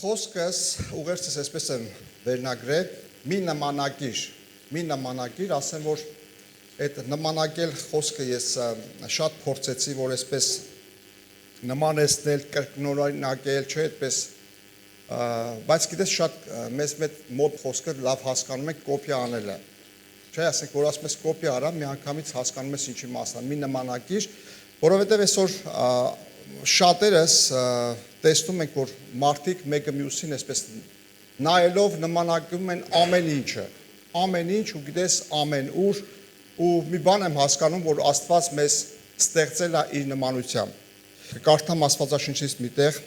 Խոսքս ուղերձս այսպես եմ վերնագրել մի նմանակիր, ասեմ որ այդ նմանակել խոսքը ես շատ փորձեցի որ այսպես նմանեցնել, կրկնօրինակել, չէ, այդպես բայց գիտես շատ մեզ մոտ խոսքը լավ հասկանում ենք կոպիա անելը։ Չէ, ասենք որ ասում ես կոպիա արա, մի անգամից հասկանում ես ինչի մասն է, մի նմանակիր, որովհետև այսօր շատերս տեսնում ենք, որ մարդիկ մեկը մյուսին այսպես նայելով նմանակում են ամեն ինչ ու գիտես ամեն ուր ու մի բան եմ հասկանում, որ Աստված մեզ ստեղծել է իր նմանությամբ։ Կարդամ Աստվածաշնչից մի տեղ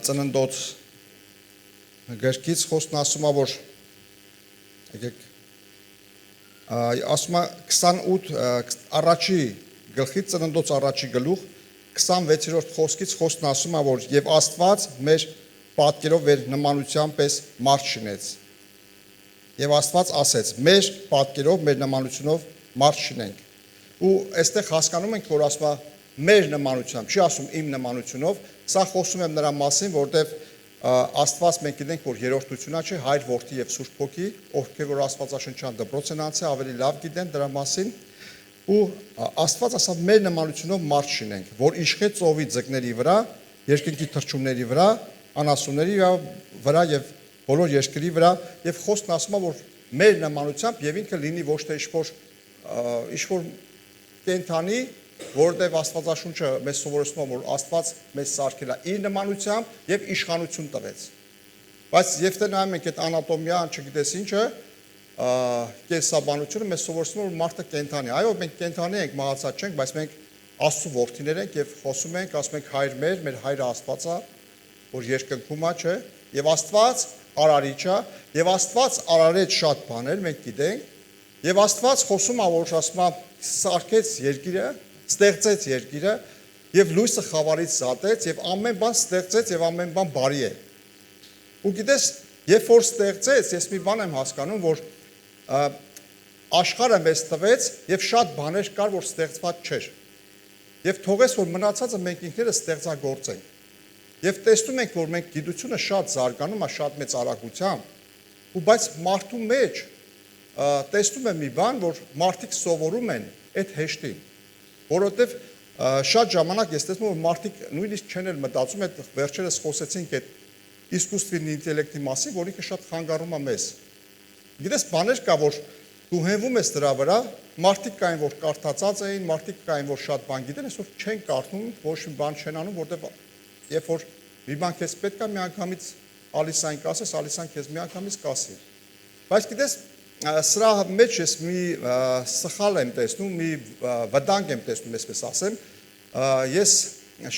Ծննդոց գրքից խոսքն ասում է, որ եկեք ասում է 28 առաջի գլխից Ծննդոց առաջի գլուխ 26-րդ խոսքից խոսքն ասում է, որ եւ Աստված մեր պատկերով մեր նմանությամբ պես մարդ շինեց։ Եվ Աստված ասեց. մեր պատկերով, մեր նմանությունով մարդ շինենք։ Ու այստեղ հասկանում ենք, որ ասում է մեր նմանությամբ, չի ասում իմ նմանությունով, սա խոսում եմ նրա մասին, որտեղ Աստված մենք գիտենք, որ երրորդությունա չէ, Հայր, Որդի եւ Սուրբ Հոգի, ովքեր որ Աստվածաշնչյան դպրոց են անցել, ավելի լավ գիտեն դրա մասին։ Ու Աստված ասավ մեր նմանությունով մարդ շինենք, որ իշխե ծովի ձկների վրա, երկնքի թռչունների վրա, անասունների վրա եւ բոլոր երկրի վրա եւ խոսքն ասում է, որ մեր նմանությամբ եւ ինքը լինի ոչ թե ինչ-որ կենթանի, որտեղ Աստվածաշունչը մեզ սովորեցնում է, որ Աստված մեզ սարքել է իր նմանությամբ եւ իշխանություն տվեց։ Բայց երբ դե նայում ենք այդ անատոմիան, չգիտես ինչը, կենսաբանությունը մեզ սովորեցնում է, որ մարդը կենթանի է։ Այո, մենք կենթանի ենք, մահացած չենք, բայց մենք Աստծո որդիներ ենք եւ խոսում ենք, ասում ենք Հայր մեր Հայրը Աստված է, որ երկնքում է, չէ՞։ Եվ Աստված արարիչ է, եւ Աստված արարեց շատ բաներ, մենք գիտենք, եւ Աստված խոսում է, որ ասում է սարքեց երկիրը, ստեղծեց երկիրը եւ լույսը խավարից զատեց եւ ամեն բան ստեղծեց եւ ամեն բան բարի է։ Ու գիտես, երբ որ ստեղծեց, ես մի բան եմ հասկանում, որ աշխարհը մեզ տվեց եւ շատ բաներ կար, որ ստեղծված չէր։ Եվ թողեց, որ մնացածը մենք ինքներս ստեղծագործենք։ Եվ տեսնում ենք, որ մենք գիտությունը շատ զարգանում է, շատ մեծ արագությամբ, ու բայց մարդու մեջ տեսնում եմ մի բան, որ մարդիկ սովորում են այդ հեշտին, որովհետև շատ ժամանակ ես տեսնում որ մարդիկ նույնիսկ չեն էլ մտածում, այդ վերջերս խոսեցինք այդ իսկուսственный ինտելեկտի մասին, որ ինքը շատ խանգարում է մեզ։ Գիտես, բաներ կա, որ դու հենվում ես դրա վրա, մարդիկ կային, որ կարդացած էին, մարդիկ կային, որ շատ բան գիտեն, այսօր չեն կարդում, ոչ մի բան չեն անում, որտեղ երբ որ մի բան քեզ պետք է մի անգամից ալիսային կասես, ալիսան քեզ մի անգամից կասի։ Բայց գիտես, սրա մեջ ես մի սխալ եմ տեսնում, մի վտանգ եմ տեսնում, այսպես ասեմ, ես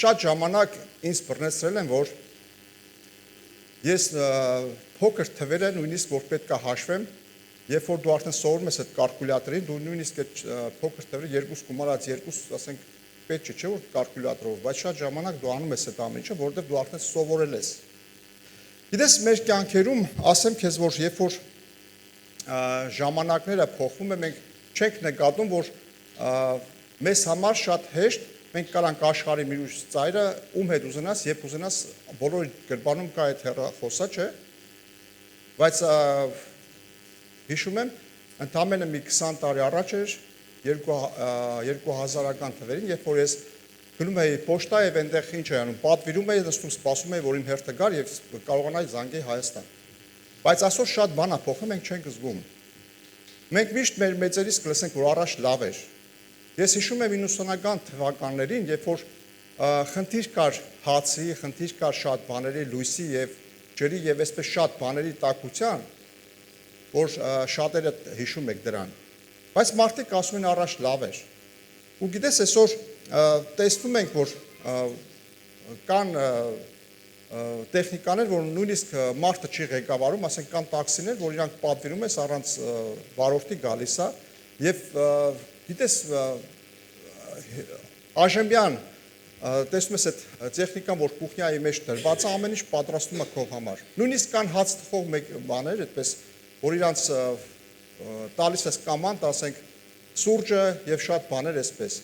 շատ ժամանակ ինձ բռնեցրել եմ, որ ես փոքր թվերը նույնիսկ որ պետք է հաշվեմ, երբ որ դու արդեն սովորում ես այդ կալկուլյատորին, դու նույնիսկ այդ փոքր թվերը 2 գումարած 2, ասենք պետք չէ որ կալկուլյատորով, բայց շատ ժամանակ դու անում ես այդ ամեն ինչը, որովհետև դու արդեն սովորել ես։ Գիտես, մեր կյանքերում ասեմ քեզ, որ երբ որ ժամանակները փոխվում են, մենք չենք նկատում, որ մեզ համար շատ հեշտ մենք կարանք աշխարհի մյուս ծայրը ում հետ ուզենաս, երբ ուզենաս, բոլոր գրպանում կա այդ հեռախոսա, չէ։ Բայց հիշում եմ, ընդամենը մի 20 տարի առաջ էր 2000-ական թվերին, երբ որ ես գնում էի պոչտա եւ այնտեղ ինչ էի անում, պատվիրում էի, նստում սպասում էի, որ իմ հերթը գար եւ կարողանայի զանգեի Հայաստան։ Բայց այսօր շատ բան է փոխվում, մենք չենք զգում։ Մենք միշտ մեր մեծերից կլսենք, որ առաջ լավ էր։ Ես հիշում եմ 90-ական թվականներին, երբ որ խնդիր կար հացի, խնդիր կար շատ բաների, լույսի եւ ջրի եւ այսպես շատ բաների տաքության, որ շատերը հիշում եք դրան։ Բայց մարդիկ ասում են առաջ լավ էր։ Ու գիտես, այսօր տեսնում ենք, որ կան տեխնիկաներ, որ նույնիսկ մարդը չի ղեկավարում, ասենք կան տաքսիներ, որ իրանք պատվիրում ես առանց վարորդի գալիս է եւ գիտես Աժեմյան տեսնում ես այդ տեխնիկան, որ կուխնյայի մեջ դրված է, ամեն ինչ պատրաստում է քո համար։ Նույնիսկ կան հաց թխող մեկ բաներ, այդպես որ իրանց տալիս ես կամանդ, ասենք սուրճը եւ շատ բաներ այսպես։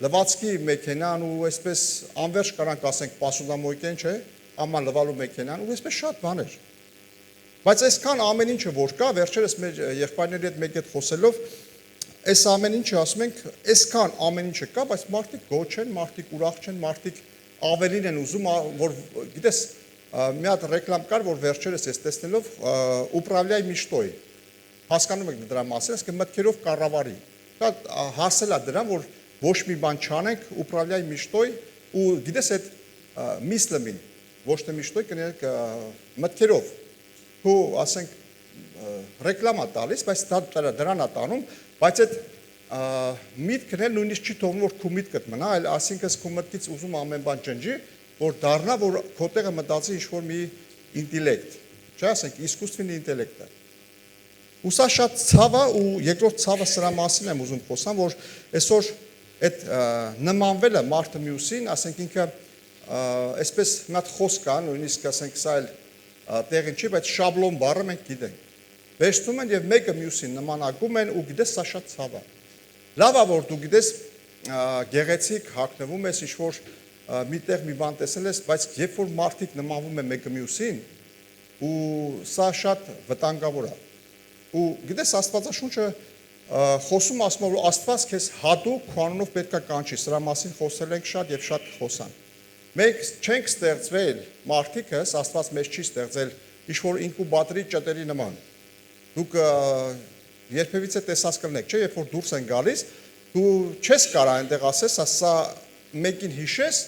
Լվացքի մեքենան ու այսպես անverջ կարանք ասենք պասուդամոյկեն, չէ, կամ լվալու մեքենան, ու այսպես շատ բաներ։ Բայց այսքան ամեն ինչը որ կա, վերջերս մեր եղբայրների հետ մեկ հետ խոսելով, այս ամեն ինչը ասում ենք, այսքան ամեն ինչը կա, բայց մարդիկ գոչ են, մարդիկ ուրախ չեն, մարդիկ ավելին են ուզում, որ գիտես, մի հատ ռեկլամ կար, որ վերջերս ես տեսնելով ուպրավլիայի միշտոյ, հասկանում եք դրա մասին, ասկը մտքերով կառավարի, հասել է դրան, որ ոչ մի բան չանենք ուպրավլիայի միշտոյ, ու գիտես այդ միսլմին, ոչ թե միշտոյ կներեք մտքերով, ու ասենք ռեկլամա տալիս, բայց դրան է տանում, բայց այդ միտքն էլ նույնիսկ չի թողնում, որ քու միտքդ մնա, այլ ասինքն քու մտքից ուզում ամեն բան ջնջի, որ դառնա, որ քո տեղը մտածի ինչ-որ մի ինտելեկտ, չէ, ասենք իսկուսственный ինտելեկտ է։ Ու սա շատ ցավ է, ու երկրորդ ցավը սրա մասին եմ ուզում խոսամ, որ այսօր այդ նմանվելը մարդը մյուսին, ասենք ինքը այսպես մի հատ խոսք կա, նույնիսկ ասենք սա էլ տեղին չի, բայց շաբլոն բառը մենք գիտենք։ Վերցնում են եւ մեկը մյուսին նմանակում են ու գիտես սա շատ ցավ է։ Լավ է որ դու գիտես գեղեցիկ հագնվում ես ինչ-որ միտեղ մի բան տեսել ես, բայց երբ որ մարդիկ նմանվում են մեկը մյուսին ու սա շատ վտանգավոր է։ Ու գիտես Աստվածաշունչը խոսում ասում որ Աստված քեզ հատուկ քո անունով պետք է կանչի, սրա մասին խոսել ենք շատ եւ շատ խոսանք։ Մենք չենք ստեղծվել մարդիկս, Աստված մեզ չի ստեղծել ինչ-որ ինկուբատորի ճտերի նման։ Դուք երբևիցե տեսած կլնեք, չէ, երբ որ դուրս են գալիս, դու չես կարող այնտեղ ասես, սա մեկին հիշես,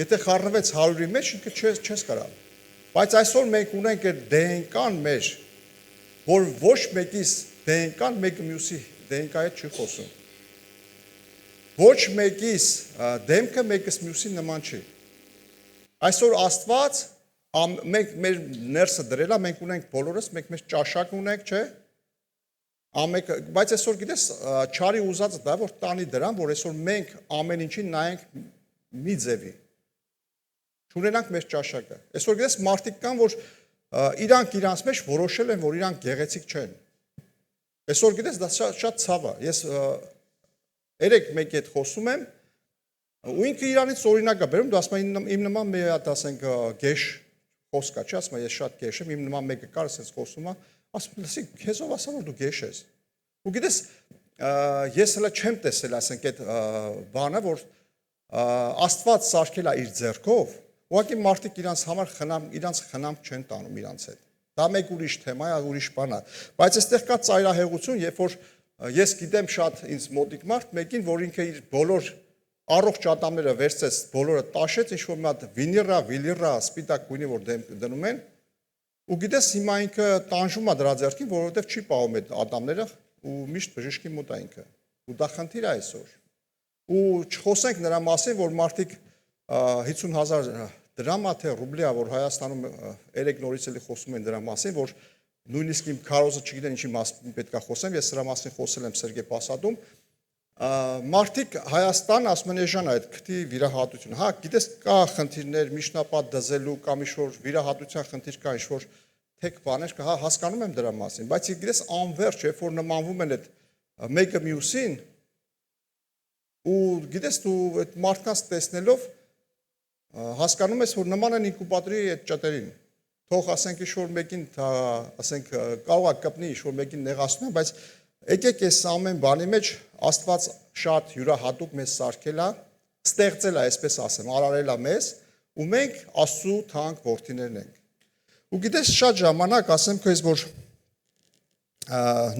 եթե խառնվեց 100-ի մեջ, ինքը չես կարող։ Բայց այսօր մենք ունենք այդ DNK-ն մեր, որ ոչ մեկիս DNK-ն մեկը մյուսի DNK-ի հետ չի խոսում։ Ոչ մեկիս դեմքը մեկս մյուսի նման չի։ Այսօր Աստված մենք մեր ներսը դրելա, մենք ունենք բոլորս, մենք մեր ճաշակ ունենք, չէ՞։ Բայց այսօր գիտես, չարի ուզածը դա որ տանի դրան, որ այսօր մենք ամեն ինչին նայենք մի ձևի։ Չունենանք մեր ճաշակը։ Այսօր գիտես մարդիկ կան, որ իրանք իրանց մեջ որոշել են, որ իրանք գեղեցիկ չեն։ Այսօր գիտես, դա շատ ցավ է։ Ես երեք մեկի հետ խոսում եմ, ու ինքը իրանից օրինակ է բերում, դու ասում ես իմ նման մի հատ ասենք գեշ խոսք է, չէ՞, ասում ես ես շատ գեշ եմ, իմ նման մեկը կար, ասես խոսում է, ասում լսի, քեզով ասա որ դու գեշ ես։ Ու գիտես, ես հələ չեմ տեսել, ասենք այդ բանը, որ Աստված սարքել է իր ձեռքով, ուղղակի մարդիկ իրանց համար իրանց խնամք չեն տանում իրանց հետ։ Դա մեկ ուրիշ թեմա է, ուրիշ բան է։ Բայց այստեղ կա ծայրահեղություն, երբ որ ես գիտեմ շատ ինձ մոտիկ մարդ մեկին, որ ինքը իր բոլոր առողջ ատամները վերցեց, բոլորը տաշեց, ինչ-որ մի հատ վիլիռա, սպիտակ գույնի, որ դնում են, ու գիտես հիմա ինքը տանժում է դրա ձեռքին, որովհետև չի պահում այդ ատամները ու միշտ բժշկի մոտ է ինքը։ Ու դա խնդիր է այսօր։ Ու չխոսենք նրա մասին, որ մարդիկ 50,000 դրամա թե ռուբլի է, որ Հայաստանում երեք նորից էլի խոսում են դրա մասին, որ նույնիսկ իմ քարոզը չգիտեն ինչի մասին պետք է խոսեմ, ես սրա մասին խոսել եմ Սերգեյ Պասադում, մարդիկ Հայաստան ասում են էժան է այդ քթի վիրահատություն։ Հա, գիտես կա խնդիրներ, միջնապատ դզելու կամ ինչ-որ վիրահատության խնդիր կա, ինչ-որ թեք բաներ կա, հա, հասկանում եմ դրա մասին, բայց գիտես անverջ, երբ որ նմանվում են այդ մեկը մյուսին, ու գիտես դու այդ մարդկանց տեսնելով հասկանում ես, որ նման են ինկուբատորի այդ ճտերին։ Թող ասենք ինչ-որ մեկին, ասենք կարող է կպնի, ինչ-որ մեկին նեղացնում է, բայց եկեք այս ամեն բանի մեջ Աստված շատ յուրահատուկ մեզ սարքել է, ստեղծել է, այսպես ասեմ, արարել է մեզ, ու մենք Աստծու թանկ որդիներն ենք։ Ու գիտես շատ ժամանակ ասեմ քեզ, որ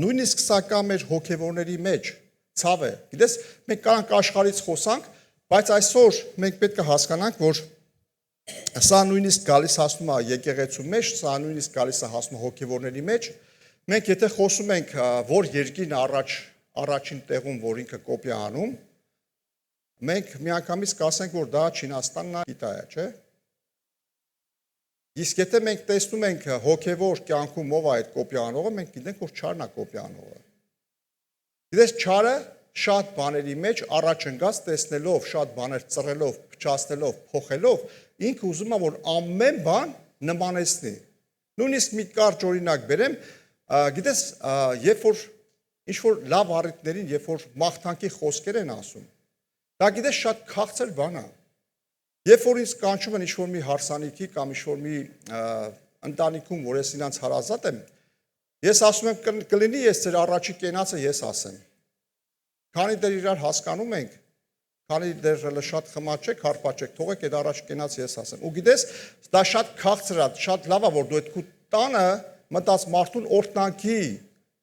նույնիսկ սա կա մեր հոգևորների մեջ, ցավ է։ Գիտես, մենք կարանք աշխարհից խոսանք, բայց այսօր մենք պետք է հասկանանք, որ սա նույնիսկ գալիս հասնում է եկեղեցու մեջ, սա նույնիսկ գալիս է հասնում հոգևորների մեջ։ Մենք եթե խոսում ենք, որ երկիրն առաջին տեղում, որ ինքը կոպիա անում, մենք միանգամից կասենք, որ դա Չինաստանն է, Կիտայը, չէ՞։ Իսկ եթե մենք տեսնում ենք հոգևոր կյանքում ով է այդ կոպիա անողը, մենք գիտենք, որ չարն է կոպիա անողը։ Գիտես, չարը շատ բաների մեջ առաջ ընկած տեսնելով, շատ բաներ ծռելով, փչացնելով, փոխելով, ինքը ուզում է, որ ամեն բան նմանեցնի։ Նույնիսկ մի կարճ օրինակ բերեմ, գիտես, երբ որ ինչ-որ լավ առիթներին, երբ որ մաղթանքի խոսքեր են ասում, դա գիտես շատ քաղցր բան է։ Երբ որ ինձ կանչում են ինչ-որ մի հարսանիքի կամ ինչ-որ մի ընտանիքում, որ ես իրանց հարազատ եմ, ես ասում եմ կլինի ես ձեր առաջի կենացը ես ասեմ։ Քանի դեռ իրար հասկանում ենք, քանի դեռ շատ խմած չեք, հարպած չեք, թողեք այդ առաջի կենացը ես ասեմ։ Ու գիտես, դա շատ քաղցր է, շատ լավ է, որ դու այդ քո տանը մտած մարդուն օրհնանքի,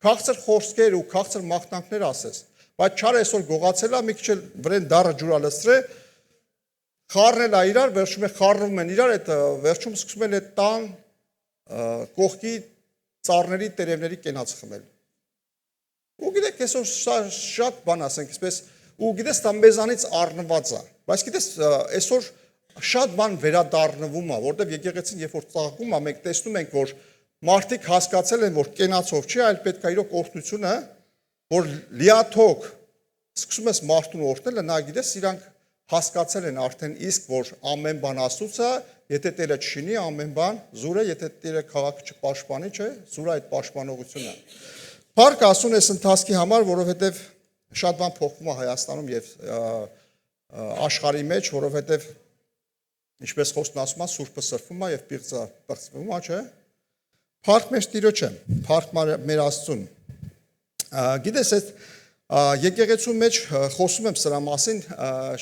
քաղցր խոսքեր ու քաղցր մաղթանքներ ասես։ Բայց չար այսօր գողացել է, մի քիչ էլ վրան դառը ջուրա լսրե, խառնել է իրար, վերջում է խառնում են իրար, այդ վերջում սկսում են այդ տան կողքի ծառների, տերևների կենաց խմել։ Ու գիտեք, այսօր շատ բան ասենք, այսպես, ու գիտես, դա մեզանից առնված է։ Բայց գիտես, այսօր շատ բան վերադառնվում է, որտեղ եկեղեցին երբ որ ծաղկում է, մենք տեսնում ենք, որ մարդիկ հասկացել են, որ կենացով չի, այլ պետք է իրոք օրհնությունը, որ լիաթոք սկսում ես մարդուն օրհնելը, նա գիտես, իրանք հասկացել են արդեն իսկ, որ ամեն բան Աստծո է, եթե Տերը չշինի, ամեն բան զուր է, եթե Տերը քաղաքը չպաշտպանի, չէ, զուր է այդ պաշտպանողությունը։ Փառք Աստծուն այս ընթացքի համար, որովհետև շատ բան փոխվում է Հայաստանում եւ աշխարհի մեջ, որովհետև ինչպես խոսքն ասում է, Սուրբը սրբում է եւ պիղծը պրծվում է, չէ։ Փառք մեր Տիրոջը, փառք մեր Աստծուն։ Գիտես, այդ եկեղեցու մեջ խոսում եմ սրա մասին,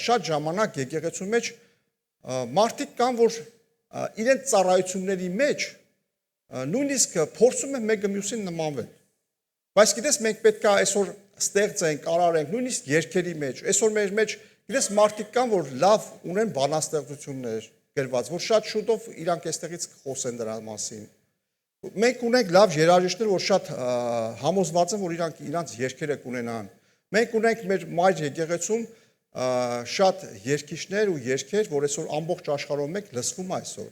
շատ ժամանակ եկեղեցու մեջ մարդիկ կան, որ իրենց ծառայությունների մեջ նույնիսկ փորձում են մեկը մյուսին նմանվել։ Բայց գիտես, մենք պետք է այսօր ստեղծենք, արարենք, նույնիսկ երգերի մեջ, այսօր մեր մեջ, գիտես, մարդիկ կան, որ լավ ունեն բանաստեղծություններ գրված, որ շատ շուտով իրանք այստեղից խոսեն դրա մասին։ Մենք ունենք լավ երաժիշտներ, որ շատ համոզված են, որ իրանք երգերը կունենան։ Մենք ունենք մեր մայր եկեղեցում շատ երգիչներ ու երգեր, որ այսօր ամբողջ աշխարհում մենք լսվում այսօր։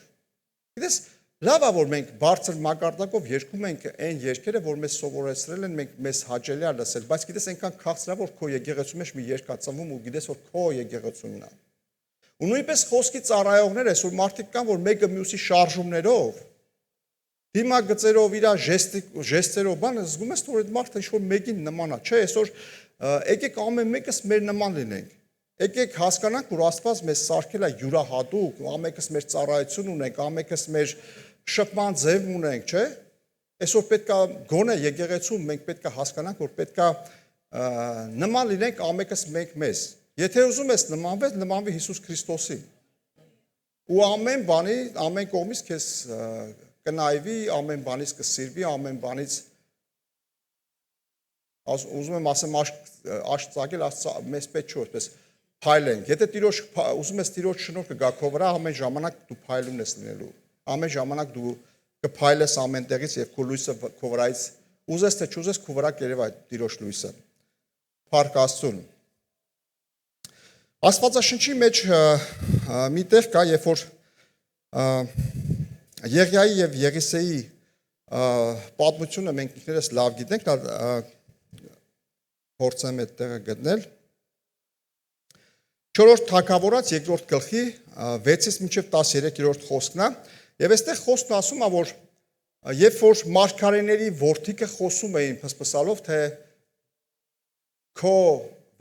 Գիտես, լավ է, որ մենք բարձր մակարդակով երգում ենք այն երգերը, որ մեզ սովորեցրել են, մենք մեզ հաճելի է լսել, բայց գիտես, այնքան քաղցր է, որ քո եկեղեցու մեջ մի երգ կա ծնվում ու գիտես, որ քո եկեղեցունն է։ Ու նույնպես խոսքի ծառայողներ այսօր մարդիկ կան, որ մեկը մյուսի շարժումներով, դիմագծերով, իր ժեստերով, բանը զգում ես, որ այդ մարդը ինչ-որ մեկին նման է, չէ, այսօր եկեք ամեն մեկս մեր նման լինենք։ Եկեք հասկանանք, որ Աստված մեզ սարքել է յուրահատուկ, ամենքս մեր ծառայություն ունենք, ամենքս մեր շփման ձև ունենք, չէ։ Այսօր պետք է գոնե եկեղեցում մենք պետք է հասկանանք, որ պետք է նման լինենք ամենքս մենք մեզ։ Եթե ուզում ես նմանվել, նմանվի Հիսուս Քրիստոսի։ Ու ամեն բանի, ամեն կողմից քեզ կնայվի, ամեն բանից կսիրվի, ամեն բանից ուզում եմ ասեմ աշկ ծագել, մեզ պետք չէ որպես փայլենք։ Եթե Տիրոջ ուզում ես Տիրոջ շնորհքը գա քո վրա, ամեն ժամանակ դու փայլում ես լինելու։ Ամեն ժամանակ դու կփայլես ամեն տեղից եւ քո լույսը քո վրայից ուզես թե չուզես քո վրա կերևա այդ Տիրոջ լույսը։ Փառք Աստծուն։ Աստվածաշնչի մեջ մի տեղ կա, երբ որ Եղիայի եւ Եղիսեի պատմությունը մենք ինքներս լավ գիտենք, փորձեմ այդ տեղը գտնել։ 4-րդ Թագավորաց 2-րդ գլխի 6-ից մինչև 13-րդ խոսքն է, եւ այստեղ խոսքն ասում է, որ երբ որ մարգարեների որդիքը խոսում էին փսփսալով, թե քո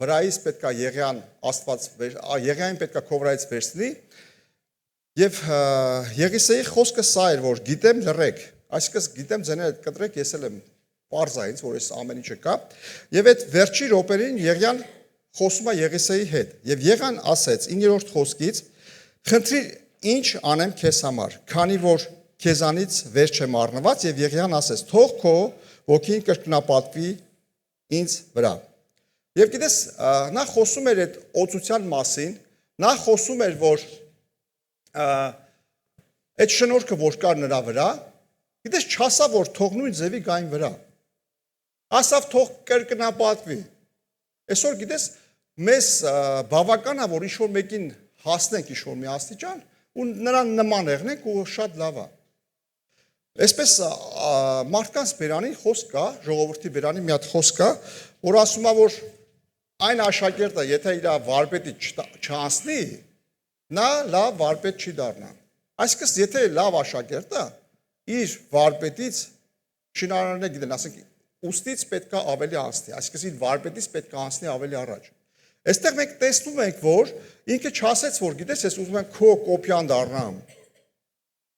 վրայից պետք է Եղիան Աստված Եղիային պետք է քո վրայից վերցնի, եւ Եղիսեի խոսքը սա էր, որ գիտեմ լռեք, այսինքն գիտեմ ձեները կտրեք, ես էլ եմ պարզ է ինձ, որ այս ամեն ինչը կա, եւ այդ վերջի րոպերին Եղիան խոսում է Եղիսեի հետ, եւ Եղիան ասեց 9-րդ խոսքից. «Խնդրիր, ինչ անեմ քեզ համար, քանի որ քեզանից վեր չեմ առնված», եւ Եղիան ասեց. «Թող քո ոգին կրկնապատվի ինձ վրա»։ Եվ գիտես, նա խոսում էր այդ օծության մասին, նա խոսում էր, որ այդ շնորհքը, որ կար նրա վրա, գիտես, չասա, որ թող նույն ձևի գային վրա։ Ասավ թող կրկնապատվի։ Այսօր գիտես, մեզ բավական է, որ ինչ-որ մեկին հասնենք ինչ-որ մի աստիճան ու նրան նման եղնենք ու շատ լավ է։ Այսպես մարդկանց բերանի խոսք կա, ժողովրդի բերանի մի հատ խոսք կա, որ ասում է, որ այն աշակերտը, եթե իր վարպետի չանցնի, նա լավ վարպետ չի դառնա։ Այսինքն, եթե լավ աշակերտը իր վարպետից շինարարները գիտեն, ասենք ուստից պետք է ավելի անցնի, այսինքն իր վարպետից պետք է անցնի ավելի առաջ։ Այստեղ մենք տեսնում ենք, որ ինքը չասեց, որ գիտես, ես ուզում եմ քո կոպիան դառնամ։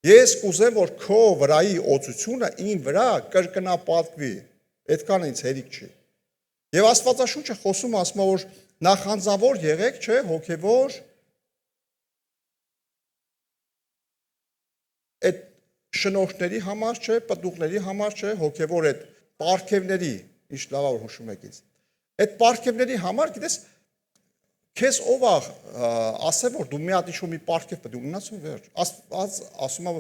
Ես կուզեմ, որ քո վրայի օծությունը իմ վրա կրկնապատկվի։ Այդքան ինձ հերիք չի։ Եվ Աստվածաշունչը խոսում ասում է, որ նախանձավոր եղեք, չէ, հոգևոր այդ շնորհների համար, չէ, պտուղների համար, չէ, հոգևոր այդ պարգևների, ինչ լավ որ հուշում եք ինձ։ Այդ պարգևների համար, գիտես, քեզ ով է ասել, որ դու մի հատ ինչ-որ մի պարգև պետք է ունենաս ու վերջ։ Աստված ասում է,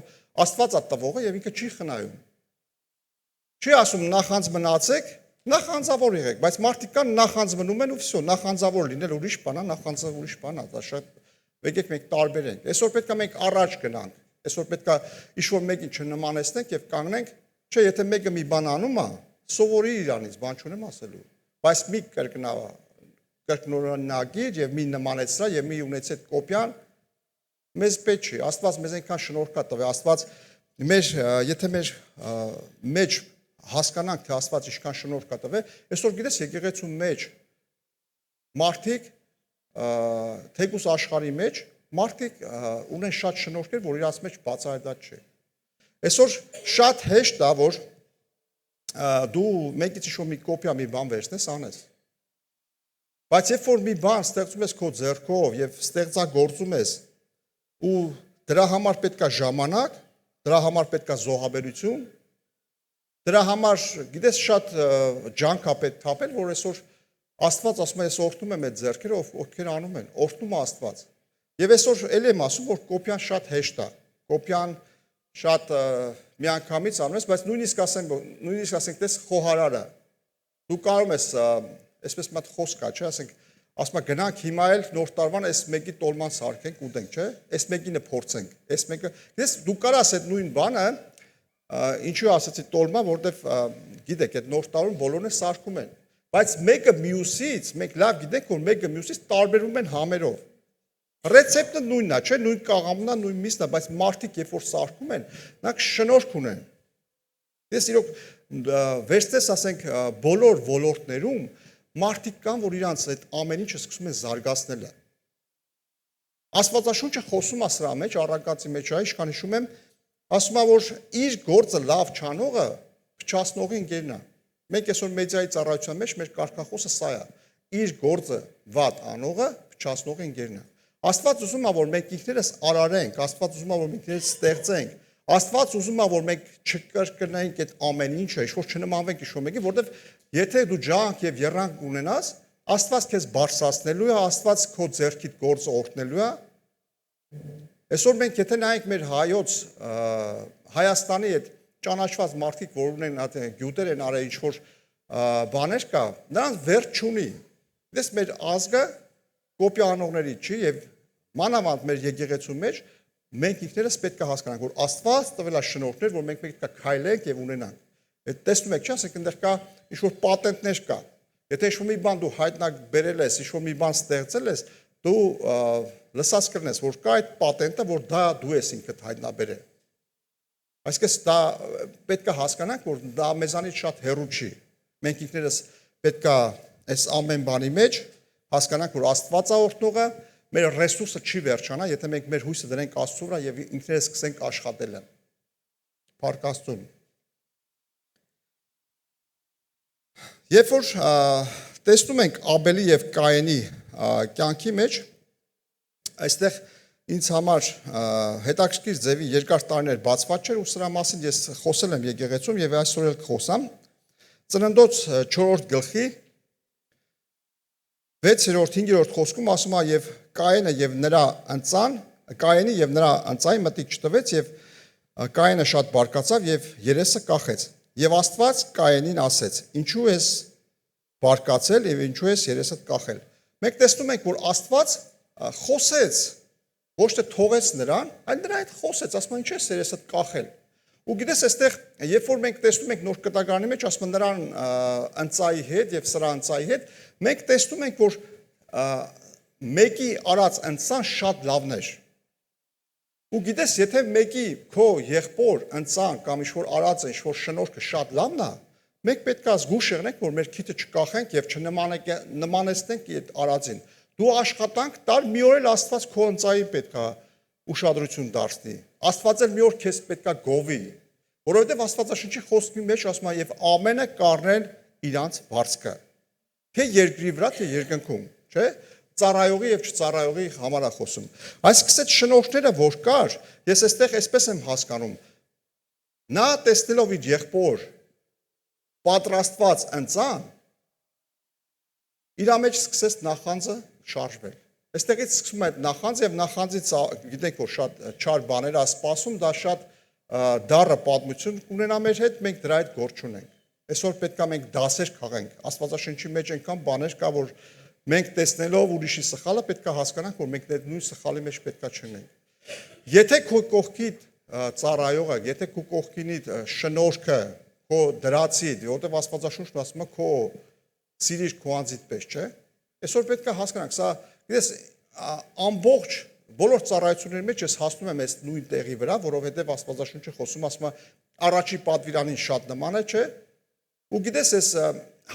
Աստված է տվողը եւ ինքը չի խնայում։ Չի ասում նախանձ մնացեք, նախանձավոր եղեք, բայց մարդիկ կան նախանձ մնում են ու վсё, նախանձավոր լինել ուրիշ բան է, նախանձը ուրիշ բան է, դա շատ եկեք մենք տարբերենք։ Այսօր պետք է մենք առաջ գնանք։ Այսօր պետք է ինչ-որ մեկին չնմանեցնենք եւ կանգնենք, չէ, եթե մեկը մի բան անում է, սովորի իրանից, բան չունեմ ասելու, բայց մի կրկնօրինակիր եւ մի նմանեցրա եւ մի ունեցի այդ կոպիան մեզ պետք չի։ Աստված մեզ այնքան շնորհ կա տվել, Աստված մեր եթե մեր մեջ հասկանանք, թե Աստված ինչքան շնորհ կա տվել, այսօր գիտես եկեղեցու մեջ մարդիկ թեկուս աշխարհի մեջ մարդիկ ունեն շատ շնորհքեր, որ իրաց մեջ բացահայտած չէ։ Այսօր շատ հեշտ է, որ դու մեկից ինչ-որ մի կոպիա մի բան վերցնես, անես։ Բայց երբ որ մի բան ստեղծում ես քո ձեռքով եւ ստեղծագործում ես ու դրա համար պետք է ժամանակ, դրա համար պետք է զոհաբերություն, դրա համար գիտես շատ ջանք է պետք թափել, որ այսօր Աստված ասում է, ես օրհնում եմ այդ ձեռքերը, ովքեր անում են, օրհնում է Աստված։ Եվ այսօր ել եմ ասում, որ կոպիան շատ հեշտ է, կոպիան շատ միանգամից անում ես, բայց նույնիսկ ասենք տես խոհարարը, դու կարող ես այսպես մի հատ խոսք կա, չէ, ասենք, ասում է գնանք հիմա էլ նոր տարվան այս մեկի տոլման սարքենք, ուտենք, չէ, այս մեկինը փորձենք, այս մեկը, դες դու կարաս այդ նույն բանը, ինչու ասացի տոլմա, որտեվ գիտեք, այդ նոր տարում բոլորն է սարքում են, բայց մեկը մյուսից, մենք լավ գիտենք, որ մեկը մյուսից տարբերվում են համերով։ Ռեցեպտը նույնն է, չէ, նույն կաղամն է, նույն միսն է, բայց մարդիկ երբ որ սարքում են, նրանք շնորհք ունեն։ Դες իրոք վերցնես, ասենք, բոլոր ոլորտներում մարդիկ կան, որ իրանց այդ ամեն ինչը սկսում են զարգացնել։ Աստվածաշունչը խոսում է սրա մեջ, առակացի մեջ, ինչքան հիշում եմ, ասում է, որ իր գործը լավ չանողը փչացնողի ընկերն է։ Մենք այսօր մեդիայի ծառայության մեջ մեր կարգախոսը սա է։ Իր գործը վատ անողը փչացնողի ընկերն է։ Աստված ուզում է, որ մենք ինքներս արարենք, Աստված ուզում է, որ մենք ինքներս ստեղծենք, Աստված ուզում է, որ մենք չկրկնենք այդ ամեն ինչը, ինչ որ չնմանվենք ինչ-որ մեկի, որովհետև եթե դու ջանք եւ եռանք ունենաս, Աստված քեզ բարձրացնելու է, Աստված քո ձեռքիդ գործը օրհնելու է։ Այսօր մենք եթե նայենք մեր հայոց Հայաստանի այդ ճանաչված մարդիկ, որ ունեն գյուտեր են արել ինչ որ բաներ կա, նրանց վերջ չունի։ Դες մեր ազգը կոպիա անողների չի եւ մանավանդ մեր եկեղեցու մեջ մենք ինքներս պետք է հասկանանք, որ Աստված տվել է շնորհներ, որ մենք պետք է քայլենք եւ ունենանք։ Այդ տեսնում եք, չէ՞, ասենք այնտեղ կա ինչ որ պատենտներ կա։ Եթե ինչ-որ մի բան դու հայտնակ բերել ես, ինչ-որ մի բան ստեղծել ես, դու լսած կրնես, որ կա այդ պատենտը, որ դա դու ես ինքդ հայտնաբերել։ Այսինքն դա պետք է հասկանանք, որ դա մեզանից շատ հեռու չի։ Մենք ինքներս պետք է այս ամեն բանի մեջ հասկանանք, որ Աստված է օրհնողը, մեր ռեսուրսը չի վերջանա, եթե մենք մեր հույսը դնենք Աստծո վրա եւ ինքներս սկսենք աշխատել։ Փառք Աստծուն։ Երբ որ տեսնում ենք Աբելի եւ Կայենի կյանքի մեջ, այստեղ ինձ համար հետաքրքիր ձևի երկար տարիներ բացված չէր ու սրա մասին ես խոսել եմ եկեղեցում եւ այսօր էլ կխոսամ։ Ծննդոց 4-րդ գլխի 6-րդ 5-րդ խոսքում ասում է եւ Կայենը եւ նրա ընծան, Կայենի եւ նրա ընծային մտիկ չտվեց եւ Կայենը շատ բարկացավ եւ երեսը կախեց։ Եվ Աստված Կայենին ասեց. «Ինչու ես բարկացել եւ ինչու ես երեսդ կախել»։ Մենք տեսնում ենք, որ Աստված խոսեց, ոչ թե թողեց նրան, այլ նրա հետ խոսեց, ասում է ինչու ես երեսդ կախել։ Ու գիտես, այստեղ երբ որ մենք տեսնում ենք նոր կտակարանի մեջ, ասում են նրան ընծայի հետ եւ սրա ընծայի հետ, մենք տեսնում ենք, որ մեկի արած ընծան շատ լավն էր։ Ու գիտես, եթե մեկի քո եղբոր ընծան կամ ինչ որ արած ինչ որ շնորհքը շատ լավն է, Մենք պետք է զգուշ եղնենք, որ մեր քիթը չկախենք եւ չնմանեցնենք այդ արածին։ Դու աշխատանք տալ մի օր էլ Աստված քո ընծային պետք է ուշադրություն դարձնի։ Աստված էլ մի օր քեզ պետք է գովի, որովհետեւ Աստվածաշնչի խոսքի մեջ ասում է եւ ամենը կառնեն իրանց վարձքը։ Թե երկրի վրա, թե երկնքում, չէ՞։ Ծառայողի եւ չծառայողի համար է խոսում։ Այսինքն այդ շնորհները, որ կար, ես այստեղ այսպես եմ հասկանում։ Նա տեսնելով իր եղբոր պատրաստված ընծան, իր մեջ սկսեց նախանձը շարժվել։ Այստեղից սկսում է այդ նախանձը եւ նախանձից գիտենք, որ շատ չար բաներ է սպասում, դա շատ դառը պատմություն կունենա մեր հետ, մենք դրա հետ գործ չունենք։ Այսօր պետք է մենք դասեր քաղենք։ Աստվածաշնչի մեջ այնքան բաներ կա, որ մենք տեսնելով ուրիշի սխալը պետք է հասկանանք, որ մենք այդ նույն սխալի մեջ պետք է չընենք։ Եթե քո կողքի ծառայողը, եթե քո կողքինի շնորհքը, քո դրացիդ, որովհետև Աստվածաշունչն ասում է քո սիրիր քո անձիդ պես, չէ՞։ Այսօր պետք է հասկանանք, սա գիտես ամբողջ բոլոր ծառայությունների մեջ ես հասնում եմ այս նույն տեղի վրա, որովհետև Աստվածաշունչը խոսում ասում է առաջի պատվիրանին շատ նման է, չէ՞։ Ու գիտես ես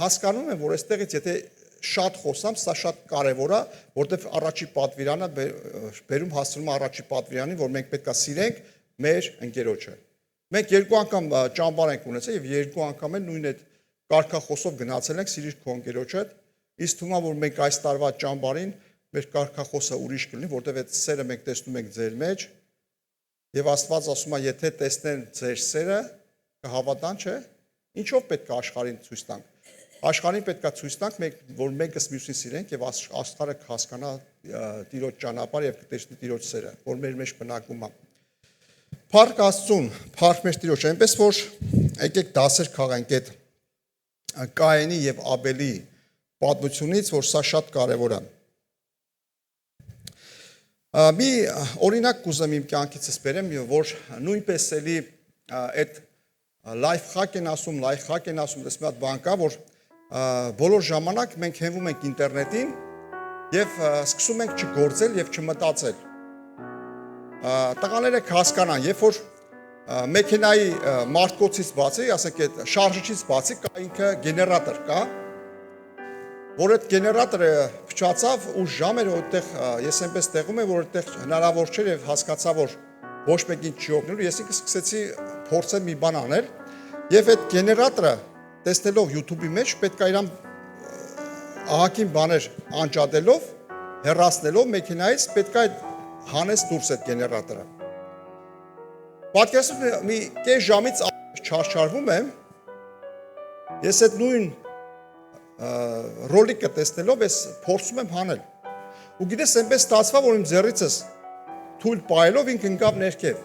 հասկանում եմ, որ այստեղից եթե շատ խոսամ, սա շատ կարևոր է, որտեղ առաջի պատվիրանը բերում հասնում է առաջի պատվիրանին, որ մենք պետք է սիրենք մեր ընկերոջը։ Մենք երկու անգամ ճամբար ենք ունեցել եւ երկու անգամ էլ նույն այդ կարգախոսով գնացել ենք սիրիր քո ընկերոջը։ Իսկ թվում է, որ մենք այս տարվա ճամբարին մեր կարգախոսը ուրիշ կլինի, որտեղ այդ սերը մենք տեսնում ենք ձեր մեջ եւ Աստված ասում է, եթե տեսնեն ձեր սերը, կհավատան, չէ՞։ Ինչով պետք է աշխարհին ցույց տանք։ Աշխարհին պետք է ցույց տանք, որ մեկս մյուսին սիրենք եւ աշխարհը հասկանա Տիրոջ ճանապարհը եւ կտեսնի Տիրոջ սերը, որ մեր մեջ բնակվում է։ Փառք Աստծուն, փառք մեր Տիրոջ, այնպես որ եկեք դասեր քաղենք այդ Կայենի եւ Աբելի պատմությունից, որ սա շատ կարեւոր է։ Մի օրինակ կուզեմ իմ կյանքիցս բերեմ, որ նույնպես էլի այդ լայֆ հակ են ասում, դες մի հատ բան կա, որ բոլոր ժամանակ մենք հենվում ենք ինտերնետին եւ սկսում ենք չգործել եւ չմտածել։ Տղաները հասկանան, երբ որ մեքենայի մարտկոցից բացի, ասենք այդ շարժիչից բացի կա ինքը գեներատոր կա, որ այդ գեներատորը փչացավ ու ժամեր որտեղ ես այնպես տեղում եմ, որ այդտեղ հնարավոր չէր եւ հասկացա, որ ոչ մեկին չի օգնելու, ես ինքս սկսեցի փորձել մի բան անել եւ այդ գեներատորը տեսնելով YouTube-ի մեջ պետք է իրան ահագին բաներ անջատելով, հեռացնելով մեքենայից պետք է հանես դուրս այդ գեներատորը։ Պատկերացրու մի կես ժամից չարչարվում եմ, ես այդ նույն ռոլիկը տեսնելով ես փորձում եմ հանել։ Ու գիտես այնպես ստացվա, որ իմ ձեռիցս թույլ պայելով ինքը ընկավ ներքև։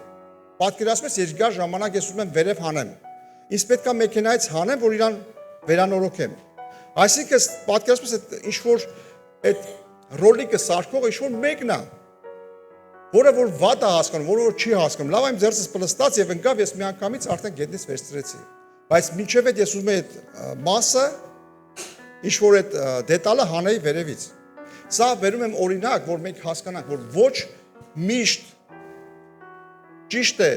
Պատկերացնում ես երկար ժամանակ ես ուզում եմ վերև հանեմ։ Ինձ պետք է մեքենայից հանեմ, որ իրան վերանորոգեմ։ Այսինքն պատկերացնում ես այդ ինչ որ այդ ռոլիկը սարքողը ինչ որ մեկն է, որը որ վատ է հասկանում, որը որ չի հասկանում։ Լավ եմ ձեռքս պլստած եւ ընկավ, ես միանգամից արդեն գետնից վերցրեցի։ Բայց մինչև այդ ես ուզում եմ այդ մասը ինչ որ այդ դետալը հանեի վերևից։ Սա վերում եմ օրինակ, որ մենք հասկանանք, որ ոչ միշտ ճիշտ է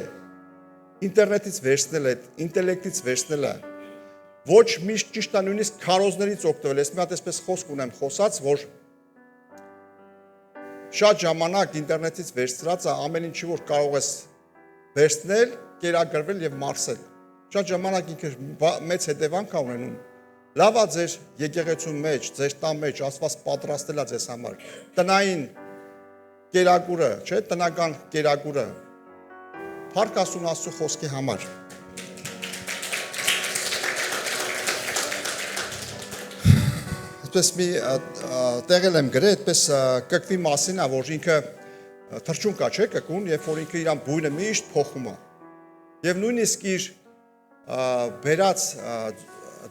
ինտերնետից վերցնել այդ ինտելեկտից վերցնելը, ոչ միշտ ճիշտ է նույնիսկ քարոզներից օգտվել։ Ես մի հատ այսպես խոսք ունեմ խոսած, որ շատ ժամանակ ինտերնետից վերցրածը ամեն ինչի որ կարող ես վերցնել, կերակրվել եւ մարսել։ Շատ ժամանակ ինքը մեծ հետևանք է ունենում։ Լավ է ձեր եկեղեցու մեջ, ձեր տան մեջ Աստված պատրաստել է ձեզ համար տնային կերակուրը, չէ՞, տնական կերակուրը։ Փառք Աստծուն Աստծո խոսքի համար։ Այսպես մի տեղել եմ գրել, այդպես կկվի մասին է, որ ինքը թռչուն կա, չէ՞, կկուն, երբ որ ինքը իրան բույնը միշտ փոխում է։ Եվ նույնիսկ իր բերած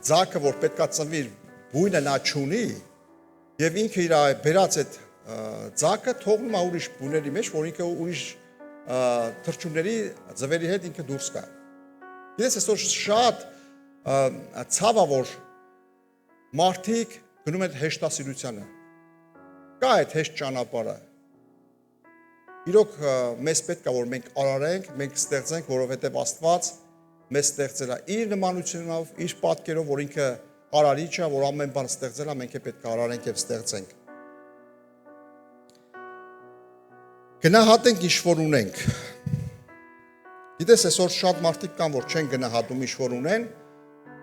ձակը, որ պետքա ծնվի, բույնը նա չունի, եւ ինքը իր բերած այդ ձակը թողնում է ուրիշ բույների մեջ, որ ինքը ուրիշ թռչունների ձվերի հետ ինքը դուրս գա։ Ես այսօր շատ ցավ է, որ մարդիկ գնում են հեշտասիրությանը։ Կա այդ հեշտ ճանապարհը։ Իրոք մեզ պետք է որ մենք արարենք, մենք ստեղծենք, որովհետև Աստված մեզ ստեղծել է իր նմանությունով, իր պատկերով, որ ինքը արարիչ է, որ ամեն բան ստեղծել է, մենք է պետք է արարենք եւ ստեղծենք։ Գնահատենք ինչ որ ունենք։ Գիտես, այսօր շատ մարդիկ կան, որ չեն գնահատում ինչ որ ունեն,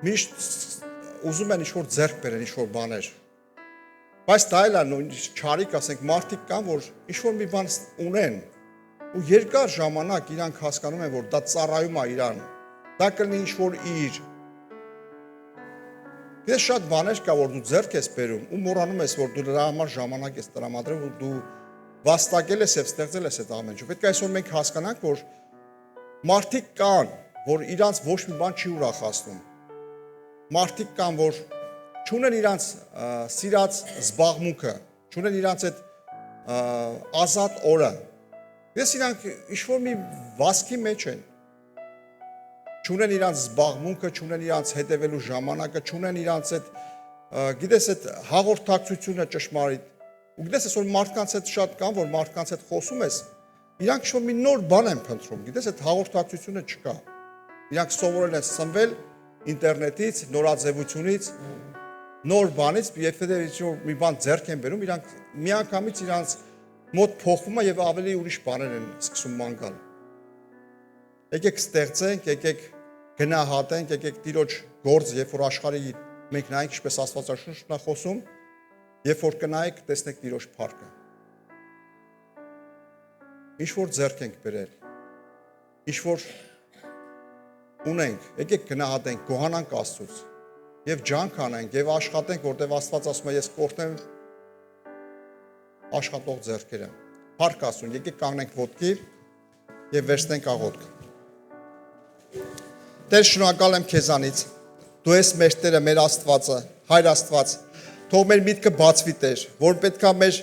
միշտ ուզում են ինչ որ ձեռք բերեն, ինչ որ բաներ։ Բայց դա էլ է նույնիսկ չարիք, ասենք, մարդիկ կան, որ ինչ որ մի բան ունեն, ու երկար ժամանակ իրանք հասկանում են, որ դա ծառայում է իրան, դա կլինի ինչ որ իր։ Գիտես, շատ բաներ կա, որ դու ձեռք ես բերում ու մոռանում ես, որ դու դրա համար ժամանակ ես տրամադրել, ու դու վաստակել ես եւ ստեղծել ես այդ ամեն ինչը։ Պետք է այսօր մենք հասկանանք, որ մարդիկ կան, որ իրանց ոչ մի բան չի ուրախացնում։ Մարդիկ կան, որ չունեն իրանց սիրած զբաղմունքը, չունեն իրանց այդ ազատ օրը։ Ես իրանք ինչ-որ մի վասկի մեջ են։ Չունեն իրանց զբաղմունքը, չունեն իրանց հետևելու ժամանակը, չունեն իրանց այդ, գիտես, այդ հաղորդակցությունը ճշմարիտ։ Ու գիտես, այսօր մարդկանց հետ շատ կան, որ մարդկանց հետ խոսում ես, իրանք ինչ-որ մի նոր բան են փնտրում, գիտես, այդ հաղորդակցությունը չկա։ Իրանք սովորել են սնվել ինտերնետից, նորաձևությունից, նոր բանից, եթե մի բան ձեռք են բերում, իրանք միանգամից իրանց մոտ փոխվում է եւ ավելի ուրիշ բաներ են սկսում ման գալ։ Եկեք ստեղծենք, եկեք գնահատենք, եկեք Տիրոջ գործ, երբ որ աշխարհի մենք նայենք ինչպես Աստվածաշունչն է խոսում, երբ որ կնայեք, տեսնեք Տիրոջ փառքը։ Ինչ որ ձեռք ենք բերել, ինչ որ ունենք, եկեք գնահատենք, գոհանանք Աստծուց եւ ջանք անենք եւ աշխատենք, որտեղ Աստված ասում է ես կօրհնեմ աշխատող ձեռքերը։ Փառք Աստծուն, եկեք կանգնենք ոտքի եւ վերցնենք աղոթք։ Տեր, շնորհակալ եմ քեզանից։ Դու ես մեր Տերը, մեր Աստվածը, Հայր Աստված։ Թող մեր միտքը բացվի, Տեր, որ պետքա մեր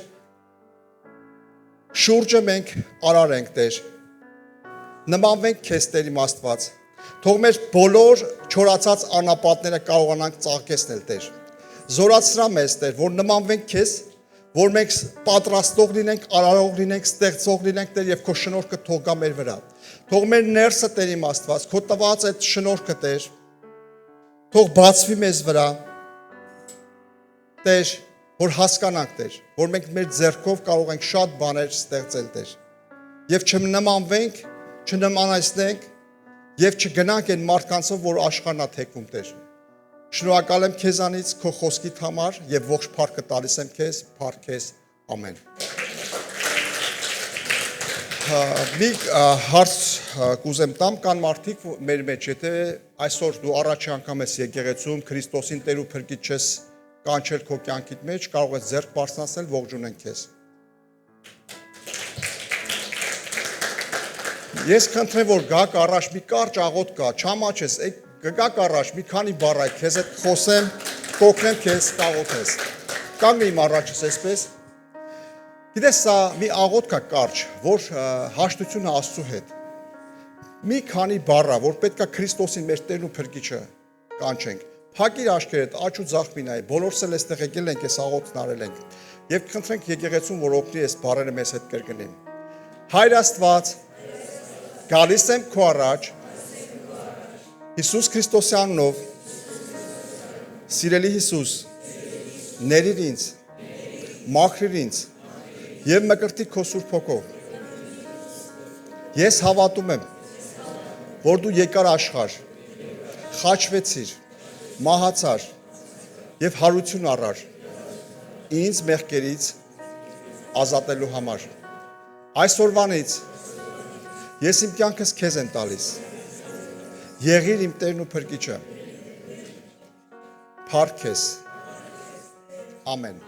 շուրջը մենք արարենք, Տեր։ Նմանվենք քեզ, Տեր իմ Աստված։ Թող մեր բոլոր չորացած անապատները կարողանանք ծաղկեցնել, Տեր։ Զորացրա մեզ, Տեր, որ նմանվենք քեզ, որ մենք պատրաստող լինենք, արարող լինենք, ստեղծող լինենք, Տեր, եւ քո շնորհքը թող գա մեր վրա։ Թող մեր ներսը, Տեր իմ Աստված, քո տված այդ շնորհքը, Տեր, թող բացվի մեզ վրա, Տեր, որ հասկանանք, Տեր, որ մենք մեր ձեռքով կարող ենք շատ բաներ ստեղծել, Տեր, եւ չնմանվենք, չնմանացնենք եւ չգնանք այն մարդկանցով, որ աշխարհն է թեքվում, Տեր։ Շնորհակալ եմ քեզանից, քո խոսքիդ համար եւ ողջ փառքը տալիս եմ քեզ, փառք քեզ, ամեն։ Մի հարց կուզեմ տամ, կան մարդիկ մեր մեջ, եթե այսօր դու առաջի անգամ ես եկեղեցում, Քրիստոսին Տեր ու Փրկիչ ես կանչել քո կյանքիդ մեջ, կարող ես ձեռք բարձրացնել, ողջունենք քեզ։ Ես կընտրեմ, որ գաք առաջ մի կարճ աղոթք կա, չամաչես, գաք առաջ մի քանի բառ այ քեզ հետ խոսեմ, կօգնեմ քեզ կաղոթես։ Կանգնի իմ առաջս այսպես։ Գիտես, սա մի աղոթք է կարճ, որ հաշտություն է Աստծու հետ։ Մի քանի բառ, որ պետքա Քրիստոսին մեր Տերն ու Փրկիչը կանչենք։ Փակիր աչքերդ, աջ ու ձախ մի նայ, բոլորս էլ այստեղ եկել ենք, այս աղոթքն արել ենք։ Եվ կխնդրենք եկեղեցուն, որ օգնի այս բառերը մեզ հետ կրկնին։ Հայր Աստված, գալիս եմ քո առաջ, Հիսուս Քրիստոսի անունով, սիրելի Հիսուս, ներիր ինձ, մաքրիր ինձ եւ մկրտի քո Սուրբ Հոգով։ Ես հավատում եմ, որ դու եկար աշխարհ, խաչվեցիր, մահացար եւ հարություն առար ինձ մեղքերից ազատելու համար։ Այսօրվանից ես իմ կյանքս քեզ եմ տալիս։ Եղիր իմ Տերն ու Փրկիչը։ Փառք քեզ։ Ամեն։